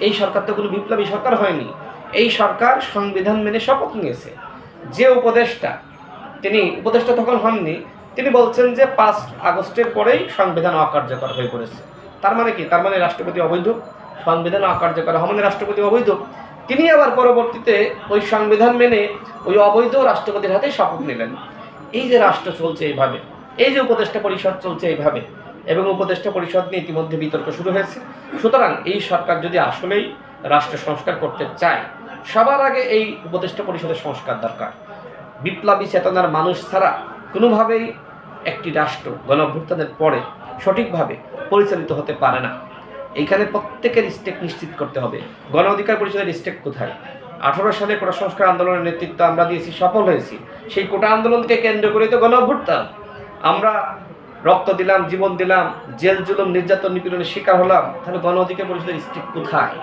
এই সরকার তো কোনো বিপ্লবী সরকার হয়নি। এই সরকার সংবিধান মেনে শপথ নিয়েছে। যে উপদেষ্টা, তিনি উপদেষ্টা তখন হননি, তিনি বলছেন যে 5 আগস্টের পরেই সংবিধান অকার্যকর হয়ে পড়েছে। তার মানে কি? তার মানে রাষ্ট্রপতি অবৈধ। সংবিধান অকার্যকর হওয়া মানে রাষ্ট্রপতি অবৈধ। তিনি আবার পরবর্তীতে ওই সংবিধান মেনে ওই অবৈধ রাষ্ট্রপতির হাতে শপথ নিলেন। এই যে রাষ্ট্র চলছে এইভাবে, এই যে উপদেষ্টা পরিষদ চলছে এইভাবে, এবং উপদেষ্টা পরিষদ নিয়ে ইতিমধ্যে বিতর্ক শুরু হয়েছে। সুতরাং এই সরকার যদি আসলেই রাষ্ট্র সংস্কার করতে চায়, সবার আগে এই উপদেষ্টা পরিষদের সংস্কার দরকার। বিপ্লবী চেতনার মানুষ ছাড়া কোনোভাবেই একটি রাষ্ট্র গণঅভ্যুত্থানের পরে সঠিকভাবে পরিচালিত হতে পারে না। এইখানে প্রত্যেকের স্টেক নিশ্চিত করতে হবে। গণ অধিকার পরিষদের স্টেক কোথায়? 18 সালে কোটা সংস্কার আন্দোলনের নেতৃত্ব আমরা দিয়েছি, সফল হয়েছি। সেই কোটা আন্দোলনকে কেন্দ্র করে তো গণ অভ্যুত্থান। আমরা রক্ত দিলাম, জীবন দিলাম, জেল জুলুম নির্যাতন নিপীড়নের শিকার হলাম। তাহলে গণ অধিকার পরিষদের স্টেক কোথায়?